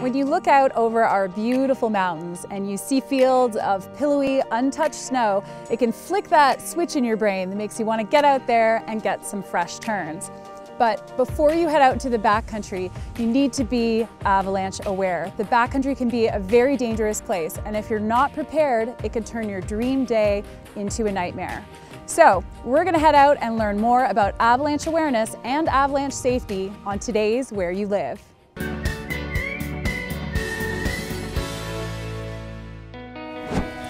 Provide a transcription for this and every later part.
When you look out over our beautiful mountains and you see fields of pillowy, untouched snow, it can flick that switch in your brain that makes you want to get out there and get some fresh turns. But before you head out to the backcountry, you need to be avalanche aware. The backcountry can be a very dangerous place, and if you're not prepared, it can turn your dream day into a nightmare. So we're going to head out and learn more about avalanche awareness and avalanche safety on today's Where You Live.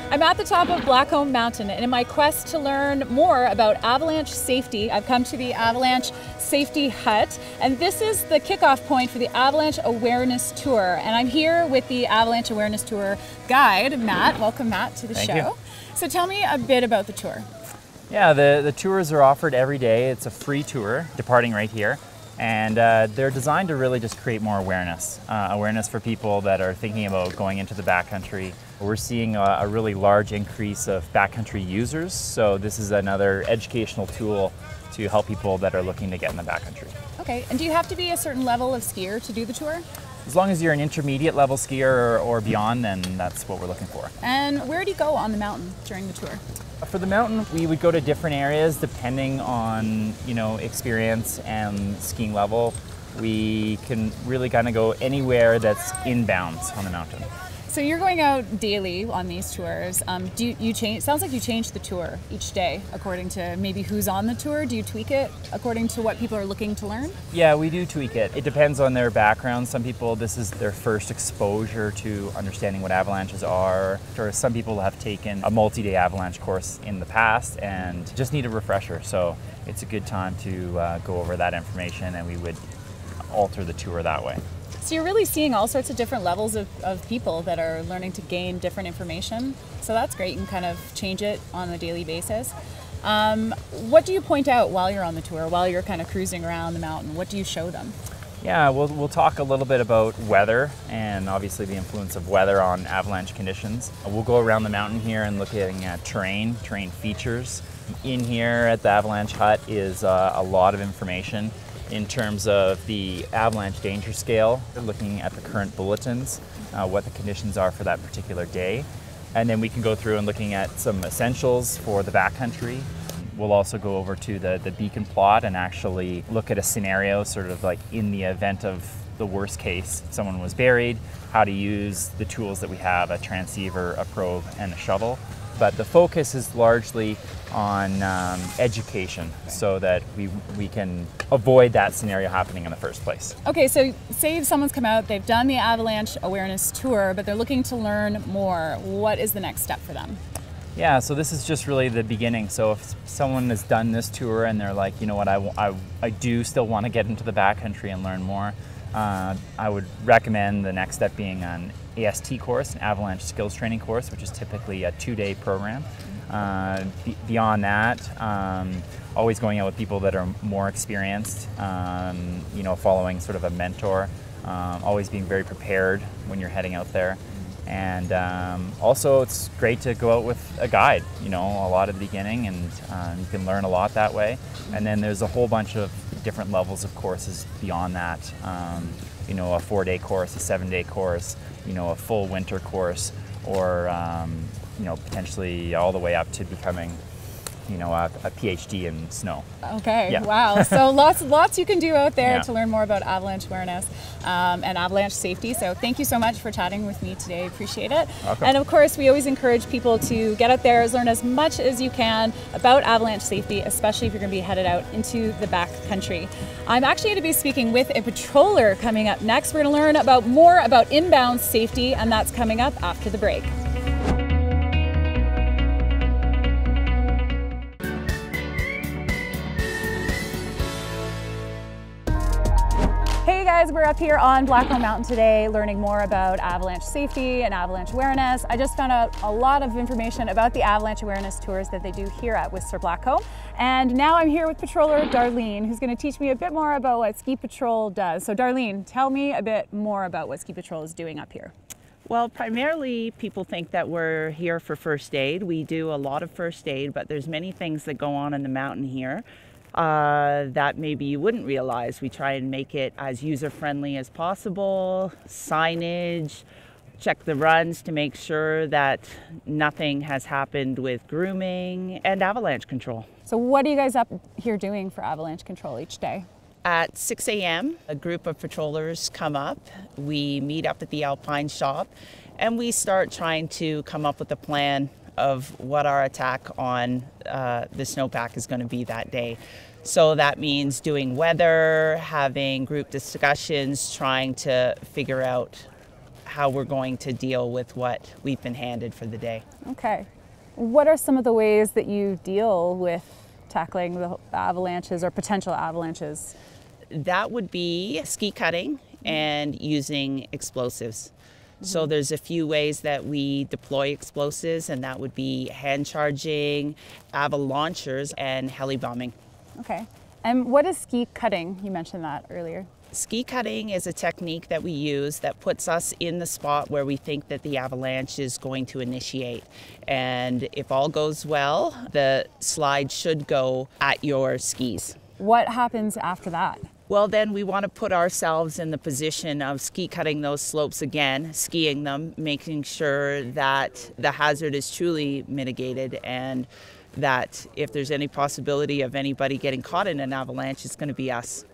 I'm at the top of Blackcomb Mountain, and in my quest to learn more about avalanche safety, I've come to the Avalanche Safety Hut, and this is the kickoff point for the Avalanche Awareness Tour. And I'm here with the Avalanche Awareness Tour guide, Matt. Welcome, Matt, to the show. You. So tell me a bit about the tour. Yeah, the tours are offered every day. It's a free tour, departing right here. And they're designed to really just create more awareness. Awareness for people that are thinking about going into the backcountry. We're seeing a really large increase of backcountry users, so this is another educational tool to help people that are looking to get in the backcountry. Okay, and do you have to be a certain level of skier to do the tour? As long as you're an intermediate level skier or beyond, then that's what we're looking for. And where do you go on the mountain during the tour? For the mountain, we would go to different areas depending on, experience and skiing level. We can really kind of go anywhere that's inbounds on the mountain. So you're going out daily on these tours. Do you change? Sounds like you change the tour each day according to maybe who's on the tour. Do you tweak it according to what people are looking to learn? Yeah, we do tweak it. It depends on their background. Some people, this is their first exposure to understanding what avalanches are. Or some people have taken a multi-day avalanche course in the past and just need a refresher. So it's a good time to go over that information, and we would alter the tour that way. So you're really seeing all sorts of different levels of people that are learning to gain different information. So that's great. You can kind of change it on a daily basis. What do you point out while you're on the tour, while you're kind of cruising around the mountain? What do you show them? Yeah, we'll talk a little bit about weather and obviously the influence of weather on avalanche conditions. We'll go around the mountain here and looking at terrain features. In here at the Avalanche Hut is a lot of information in terms of the avalanche danger scale, looking at the current bulletins, what the conditions are for that particular day. And then we can go through and looking at some essentials for the backcountry. We'll also go over to the beacon plot and actually look at a scenario, sort of like in the event of the worst case, someone was buried, how to use the tools that we have, a transceiver, a probe, and a shovel. But the focus is largely on education so that we can avoid that scenario happening in the first place. Okay, so say if someone's come out, they've done the Avalanche Awareness Tour, but they're looking to learn more. What is the next step for them? Yeah, so this is just really the beginning. So if someone has done this tour and they're like, you know what, I do still want to get into the backcountry and learn more, I would recommend the next step being an AST course, an Avalanche Skills Training course, which is typically a 2-day program. Beyond that, always going out with people that are more experienced, following sort of a mentor, always being very prepared when you're heading out there. And also it's great to go out with a guide, a lot at the beginning, and you can learn a lot that way. And then there's a whole bunch of different levels of courses beyond that, a 4-day course, a 7-day course, a full winter course, or potentially all the way up to becoming a PhD in snow. Okay, yeah. Wow. So lots you can do out there to learn more about avalanche awareness and avalanche safety. So thank you so much for chatting with me today. Appreciate it. Welcome. And of course, we always encourage people to get out there, learn as much as you can about avalanche safety, especially if you're going to be headed out into the backcountry. I'm actually going to be speaking with a patroller coming up next. We're going to learn more about inbound safety, and that's coming up after the break. Hey guys, we're up here on Blackcomb Mountain today learning more about avalanche safety and avalanche awareness. I just found out a lot of information about the avalanche awareness tours that they do here at Whistler Blackcomb. And now I'm here with patroller Darlene, who's going to teach me a bit more about what Ski Patrol does. So Darlene, tell me a bit more about what Ski Patrol is doing up here. Well, primarily people think that we're here for first aid. We do a lot of first aid, but there's many things that go on in the mountain here. that maybe you wouldn't realize. We try and make it as user-friendly as possible, signage, check the runs to make sure that nothing has happened with grooming, and avalanche control. So what are you guys up here doing for avalanche control each day? At 6 a.m., a group of patrollers come up. We meet up at the Alpine shop and we start trying to come up with a plan of what our attack on the snowpack is going to be that day. So that means doing weather, having group discussions, trying to figure out how we're going to deal with what we've been handed for the day. Okay. What are some of the ways that you deal with tackling the avalanches or potential avalanches? That would be ski cutting and using explosives. So there's a few ways that we deploy explosives, and that would be hand charging, avalanchers, and heli bombing. Okay. And what is ski cutting? You mentioned that earlier. Ski cutting is a technique that we use that puts us in the spot where we think that the avalanche is going to initiate. And if all goes well, the slide should go at your skis. What happens after that? Well, then we want to put ourselves in the position of ski cutting those slopes again, skiing them, making sure that the hazard is truly mitigated and that if there's any possibility of anybody getting caught in an avalanche, it's going to be us.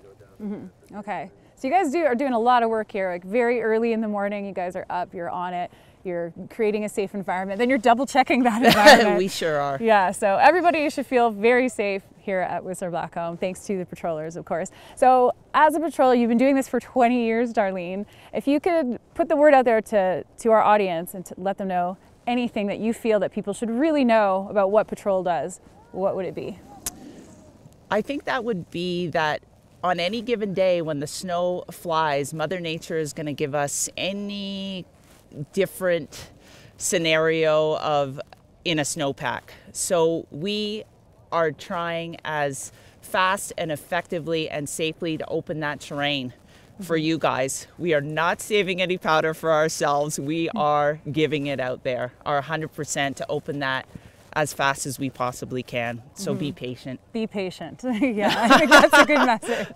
Mm-hmm. Okay. So you guys are doing a lot of work here, like very early in the morning. You guys are up, you're on it, you're creating a safe environment, then you're double checking that environment. We sure are. Yeah, so everybody should feel very safe here at Whistler Blackcomb, thanks to the patrollers, of course. So as a patroller, you've been doing this for 20 years, Darlene. If you could put the word out there to our audience and to let them know anything that you feel that people should really know about what patrol does, what would it be? I think that would be that on any given day when the snow flies, Mother Nature is going to give us any different scenario of in a snowpack. So we are trying as fast and effectively and safely to open that terrain for you guys. We are not saving any powder for ourselves. We are giving it out there, our 100% to open that as fast as we possibly can. So be patient. Be patient. Yeah, I think that's a good message.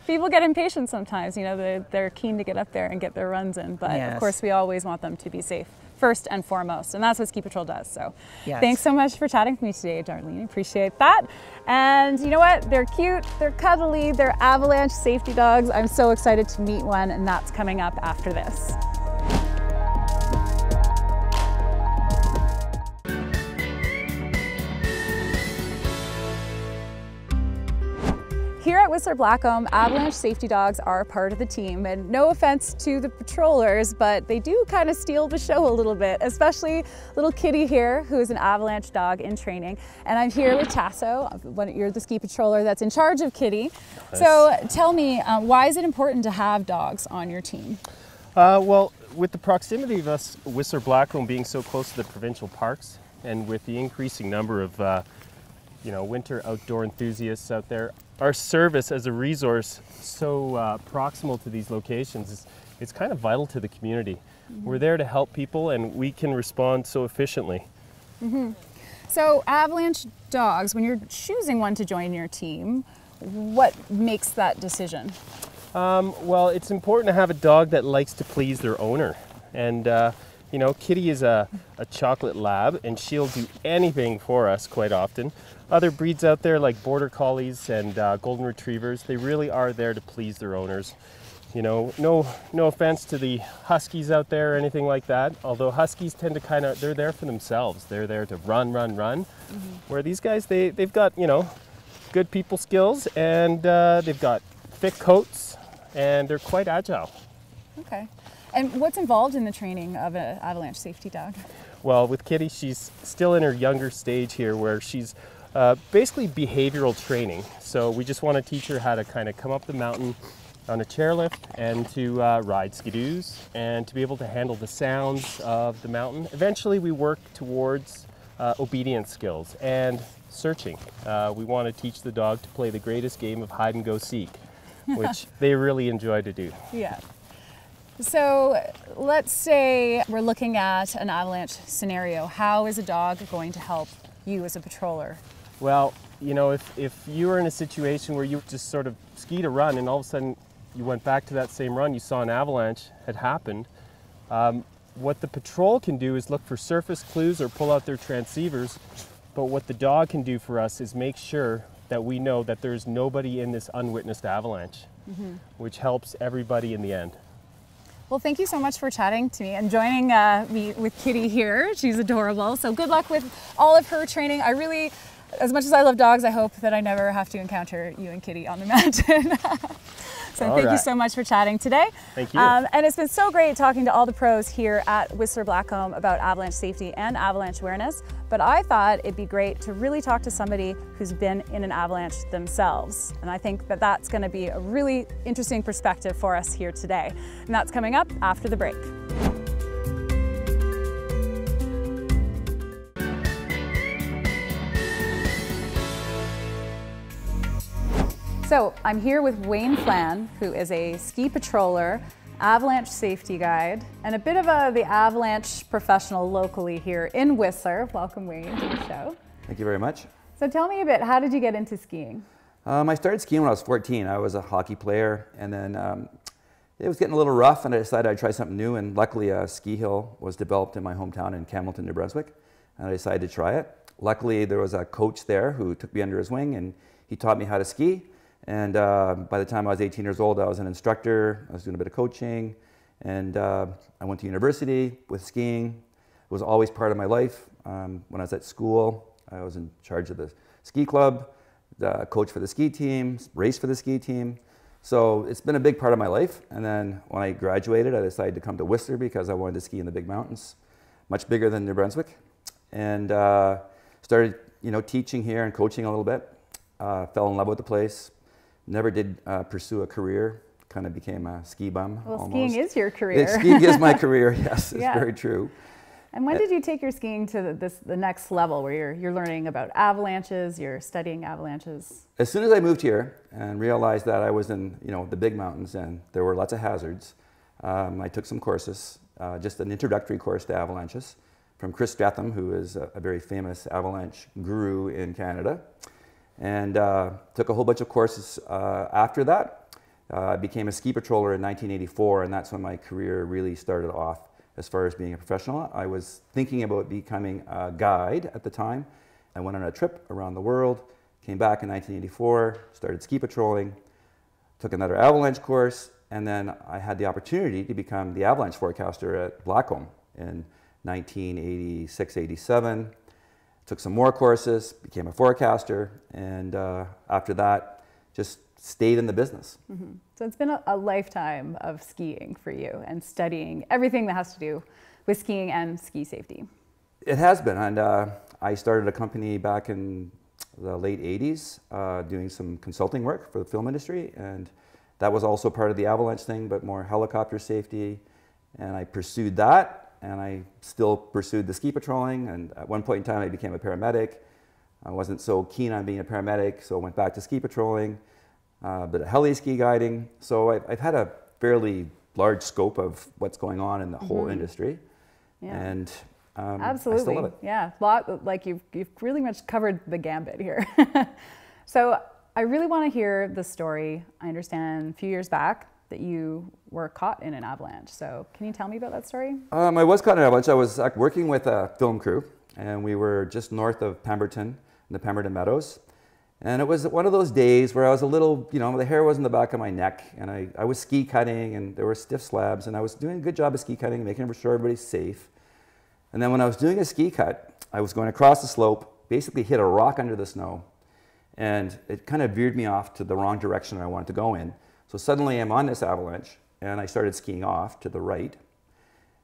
People get impatient sometimes, you know, they're keen to get up there and get their runs in, but Yes. of course we always want them to be safe first and foremost, and that's what Ski Patrol does. So Yes. Thanks so much for chatting with me today, Darlene. Appreciate that. And you know what? They're cute, they're cuddly, they're avalanche safety dogs. I'm so excited to meet one, and that's coming up after this. Here at Whistler Blackcomb, avalanche safety dogs are a part of the team, and no offense to the patrollers, but they do kind of steal the show a little bit, especially little Kitty here, who is an avalanche dog in training. And I'm here with Tasso. You're the ski patroller that's in charge of Kitty. Nice. So tell me, why is it important to have dogs on your team? Well, with the proximity of us, Whistler Blackcomb being so close to the provincial parks, and with the increasing number of winter outdoor enthusiasts out there, our service as a resource so proximal to these locations it's kind of vital to the community. Mm-hmm. We're there to help people, and we can respond so efficiently. Mm-hmm. So avalanche dogs, when you're choosing one to join your team, what makes that decision? Well, it's important to have a dog that likes to please their owner. And Kitty is a chocolate lab, and she'll do anything for us quite often. Other breeds out there like border collies and golden retrievers, they really are there to please their owners. You know, no offense to the huskies out there or anything like that, although huskies tend to they're there for themselves. They're there to run. Mm-hmm. Where these guys, they've got, good people skills, and they've got thick coats, and they're quite agile. Okay. And what's involved in the training of an avalanche safety dog? Well, with Kitty, she's still in her younger stage here where she's basically behavioral training. So we just want to teach her how to kind of come up the mountain on a chairlift and to ride skidoos and to be able to handle the sounds of the mountain. Eventually we work towards obedience skills and searching. We want to teach the dog to play the greatest game of hide and go seek, which they really enjoy to do. Yeah. So let's say we're looking at an avalanche scenario. How is a dog going to help you as a patroller? Well, you know, if you were in a situation where you just sort of skied a run and all of a sudden you went back to that same run, you saw an avalanche had happened, what the patrol can do is look for surface clues or pull out their transceivers, but what the dog can do for us is make sure that we know that there's nobody in this unwitnessed avalanche, which helps everybody in the end. Well, thank you so much for chatting to me and joining me with Kitty here. She's adorable. So good luck with all of her training. I really, as much as I love dogs, I hope that I never have to encounter you and Kitty on the mountain. So thank you so much for chatting today. Thank you. And it's been so great talking to all the pros here at Whistler Blackcomb about avalanche safety and avalanche awareness. But I thought it'd be great to really talk to somebody who's been in an avalanche themselves. And I think that that's going to be a really interesting perspective for us here today. And that's coming up after the break. So I'm here with Wayne Flan, who is a ski patroller, avalanche safety guide, and a bit of the avalanche professional locally here in Whistler. Welcome, Wayne, to the show. Thank you very much. So tell me a bit, how did you get into skiing? I started skiing when I was 14. I was a hockey player, and then it was getting a little rough, and I decided I'd try something new, and luckily a ski hill was developed in my hometown in Campbellton, New Brunswick, and I decided to try it. Luckily, there was a coach there who took me under his wing, and he taught me how to ski. And by the time I was 18 years old, I was an instructor. I was doing a bit of coaching, and I went to university with skiing. It was always part of my life. When I was at school, I was in charge of the ski club, the coach for the ski team, race for the ski team. So it's been a big part of my life. And then when I graduated, I decided to come to Whistler because I wanted to ski in the big mountains, much bigger than New Brunswick, and started, teaching here and coaching a little bit. Fell in love with the place. Never did pursue a career, kind of became a ski bum. Well, almost. Skiing is your career. Skiing is my career, yes, it's Yeah. very true. And when did you take your skiing to the next level where you're learning about avalanches, you're studying avalanches? As soon as I moved here and realized that I was in the big mountains and there were lots of hazards, I took some courses, just an introductory course to avalanches from Chris Stratham, who is a very famous avalanche guru in Canada. And took a whole bunch of courses after that. I became a ski patroller in 1984, and that's when my career really started off as far as being a professional. I was thinking about becoming a guide at the time. I went on a trip around the world, came back in 1984, started ski patrolling, took another avalanche course, and then I had the opportunity to become the avalanche forecaster at Blackcomb in 1986-87. Took some more courses, became a forecaster, and after that, just stayed in the business. Mm-hmm. So it's been a lifetime of skiing for you and studying everything that has to do with skiing and ski safety. It has been, and I started a company back in the late 80s doing some consulting work for the film industry, and that was also part of the avalanche thing, but more helicopter safety, and I pursued that. And I still pursued the ski patrolling, and at one point in time I became a paramedic. I wasn't so keen on being a paramedic, so I went back to ski patrolling, but heli ski guiding. So I've had a fairly large scope of what's going on in the whole industry. Yeah. And Absolutely. I still love it. Yeah, like you've really much covered the gambit here. So I really want to hear the story. I understand a few years back that you were caught in an avalanche. So can you tell me about that story? I was caught in an avalanche. I was working with a film crew, and we were just north of Pemberton, in the Pemberton Meadows. And it was one of those days where I was a little, the hair was in the back of my neck, and I was ski cutting, and there were stiff slabs, and I was doing a good job of ski cutting, making sure everybody's safe. And then when I was doing a ski cut, I was going across the slope, basically hit a rock under the snow, and it kind of veered me off to the wrong direction I wanted to go in. So suddenly I'm on this avalanche, and I started skiing off to the right.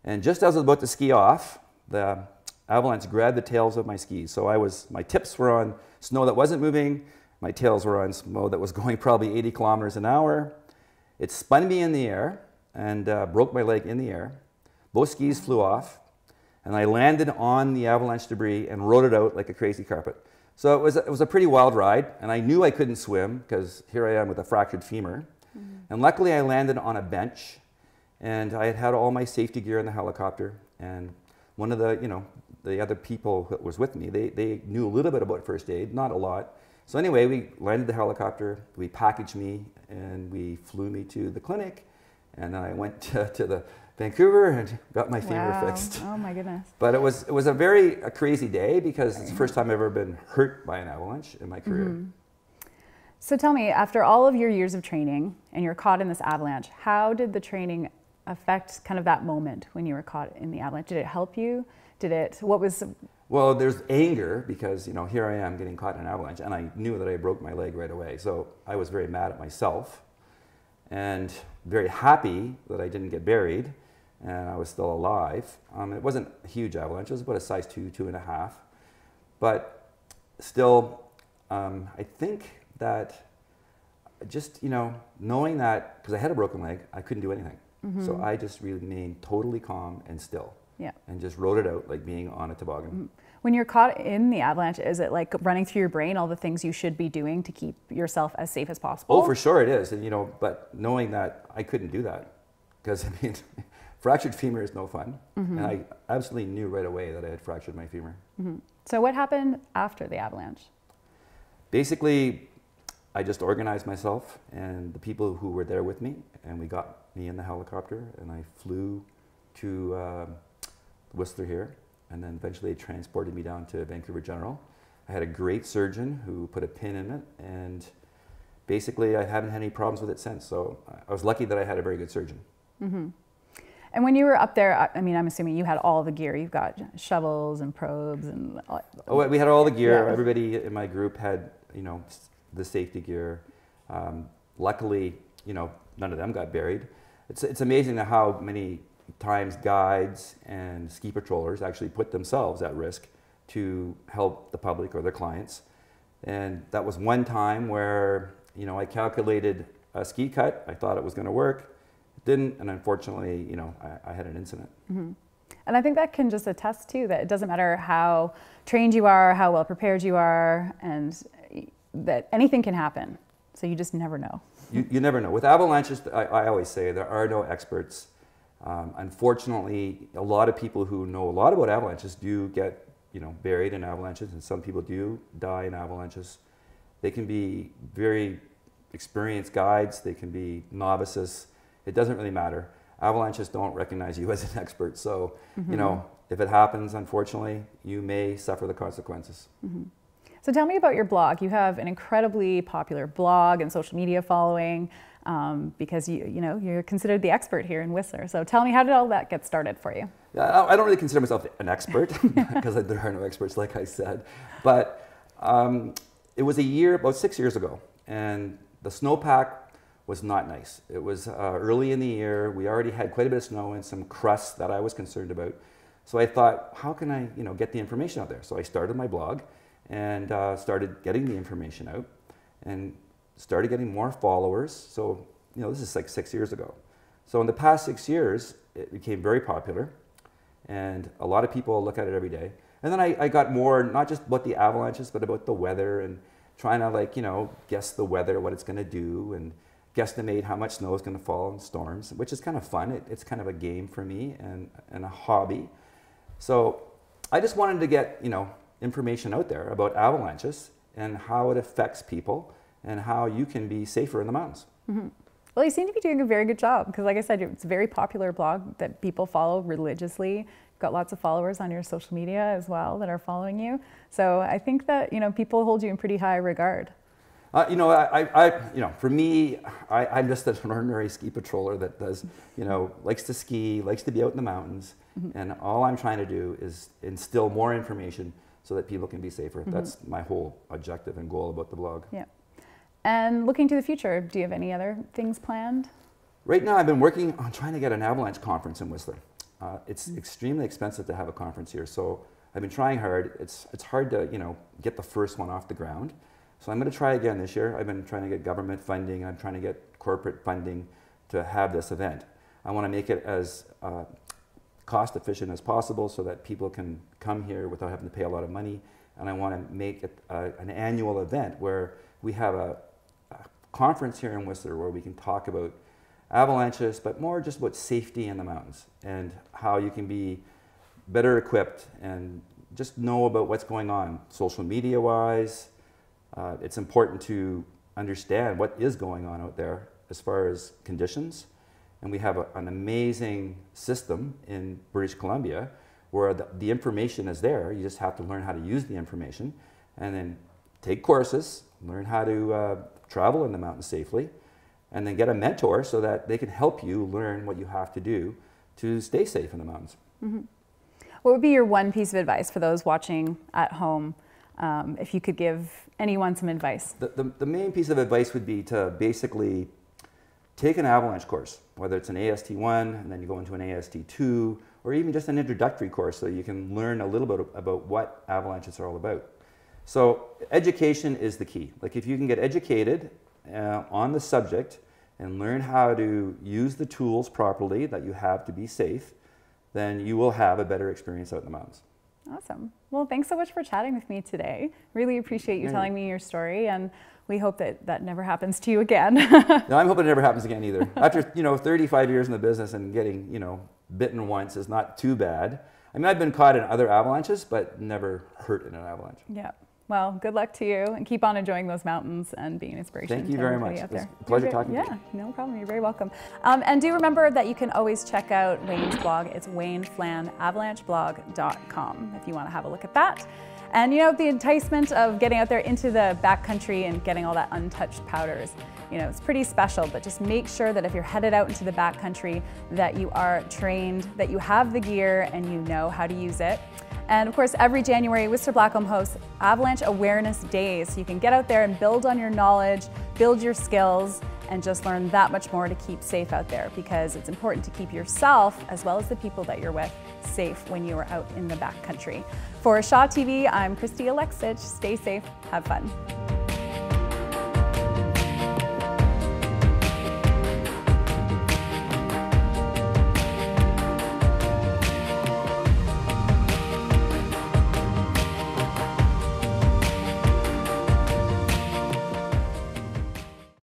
And just as I was about to ski off, the avalanche grabbed the tails of my skis. So my tips were on snow that wasn't moving, my tails were on snow that was going probably 80 kilometers an hour. It spun me in the air and broke my leg in the air. Both skis flew off, and I landed on the avalanche debris and rode it out like a crazy carpet. So it was a pretty wild ride, and I knew I couldn't swim because here I am with a fractured femur. And luckily I landed on a bench, and I had all my safety gear in the helicopter, and one of the other people that was with me, they knew a little bit about first aid, not a lot, So anyway, we landed the helicopter, we packaged me, and we flew me to the clinic. And then I went to the Vancouver and got my femur fixed. Oh my goodness. But it was a crazy day because it's the first time I've ever been hurt by an avalanche in my career. So tell me, after all of your years of training and you're caught in this avalanche, how did the training affect kind of that moment when you were caught in the avalanche? Did it help you? What was... Well, there's anger because, you know, here I am getting caught in an avalanche and I knew that I broke my leg right away. So I was very mad at myself and very happy that I didn't get buried and I was still alive. It wasn't a huge avalanche, it was about a size 2, 2.5. But still, I think that just, you know, knowing that, because I had a broken leg, I couldn't do anything. So I just remained totally calm and still. Yeah. And just rode it out like being on a toboggan. When you're caught in the avalanche, is it like running through your brain all the things you should be doing to keep yourself as safe as possible? Oh, for sure it is. And, you know, but knowing that I couldn't do that, because I mean, fractured femur is no fun. And I absolutely knew right away that I had fractured my femur. So what happened after the avalanche? Basically, I just organized myself and the people who were there with me, and we got me in the helicopter and I flew to Whistler here, and then eventually they transported me down to Vancouver General. I had a great surgeon who put a pin in it, and basically I haven't had any problems with it since. So I was lucky that I had a very good surgeon. And when you were up there, I mean, I'm assuming you had all the gear. You've got shovels and probes and... Oh, we had all the gear. Yeah. Everybody in my group had, you know, the safety gear. Luckily, you know, none of them got buried. It's amazing how many times guides and ski patrollers actually put themselves at risk to help the public or their clients. And that was one time where, you know, I calculated a ski cut. I thought it was going to work. It didn't, and unfortunately, you know, I had an incident. And I think that can just attest to that it doesn't matter how trained you are, how well prepared you are, and that anything can happen. So you just never know. You never know. With avalanches, I always say there are no experts. Unfortunately, a lot of people who know a lot about avalanches do get, you know, buried in avalanches, and some people do die in avalanches. They can be very experienced guides. They can be novices. It doesn't really matter. Avalanches don't recognize you as an expert. So, you know, if it happens, unfortunately, you may suffer the consequences. So tell me about your blog. You have an incredibly popular blog and social media following because you know, you're considered the expert here in Whistler. So tell me, how did all that get started for you? Yeah, I don't really consider myself an expert because there are no experts, like I said. But it was about 6 years ago, and the snowpack was not nice. It was early in the year. We already had quite a bit of snow and some crust that I was concerned about. So I thought, how can I, you know, get the information out there? So I started my blog and started getting the information out and started getting more followers. So, you know, this is like 6 years ago. So in the past 6 years, it became very popular and a lot of people look at it every day. And then I got more, not just about the avalanches, but about the weather and trying to, like, you know, guess the weather, what it's going to do, and guesstimate how much snow is going to fall in storms, which is kind of fun. It's kind of a game for me and a hobby. So I just wanted to get, you know, information out there about avalanches and how it affects people and how you can be safer in the mountains. Well, you seem to be doing a very good job because, like I said, it's a very popular blog that people follow religiously. You've got lots of followers on your social media as well that are following you. So I think that, you know, people hold you in pretty high regard. You know, you know, for me, I'm just an ordinary ski patroller that does, you know, likes to ski, likes to be out in the mountains, and all I'm trying to do is instill more information so that people can be safer. That's my whole objective and goal about the blog. Yeah. And looking to the future, do you have any other things planned? Right now, I've been working on trying to get an avalanche conference in Whistler. It's extremely expensive to have a conference here, so I've been trying hard. It's hard to, you know, get the first one off the ground. So I'm going to try again this year. I've been trying to get government funding. I'm trying to get corporate funding to have this event. I want to make it as cost efficient as possible so that people can come here without having to pay a lot of money. And I want to make it an annual event where we have a conference here in Whistler where we can talk about avalanches, but more just about safety in the mountains and how you can be better equipped and just know about what's going on social media wise, It's important to understand what is going on out there as far as conditions. And we have an amazing system in British Columbia where the information is there. You just have to learn how to use the information and then take courses, learn how to travel in the mountains safely, and then get a mentor so that they can help you learn what you have to do to stay safe in the mountains. Mm-hmm. What would be your one piece of advice for those watching at home, if you could give anyone some advice? The main piece of advice would be to basically take an avalanche course, whether it's an AST1 and then you go into an AST2, or even just an introductory course so you can learn a little bit about what avalanches are all about. So education is the key. Like if you can get educated on the subject and learn how to use the tools properly that you have to be safe, then you will have a better experience out in the mountains. Awesome. Well, thanks so much for chatting with me today. Really appreciate you telling me your story, and we hope that that never happens to you again. No, I'm hoping it never happens again either. After 35 years in the business and getting bitten once is not too bad. I mean, I've been caught in other avalanches, but never hurt in an avalanche. Yeah. Well, good luck to you, and keep on enjoying those mountains and being an inspiration. Thank you very much. It was a pleasure talking to you. Yeah, no problem. You're very welcome. And do remember that you can always check out Wayne's blog. It's WayneFlannAvalancheBlog.com if you want to have a look at that. And the enticement of getting out there into the backcountry and getting all that untouched powders, it's pretty special, but just make sure that if you're headed out into the backcountry that you are trained, that you have the gear and you know how to use it. And of course, every January, Whistler Blackcomb hosts Avalanche Awareness Days. So you can get out there and build on your knowledge, build your skills, and just learn that much more to keep safe out there, because it's important to keep yourself, as well as the people that you're with, safe when you are out in the backcountry. For Shaw TV, I'm Kristy-Aleksich. Stay safe, have fun.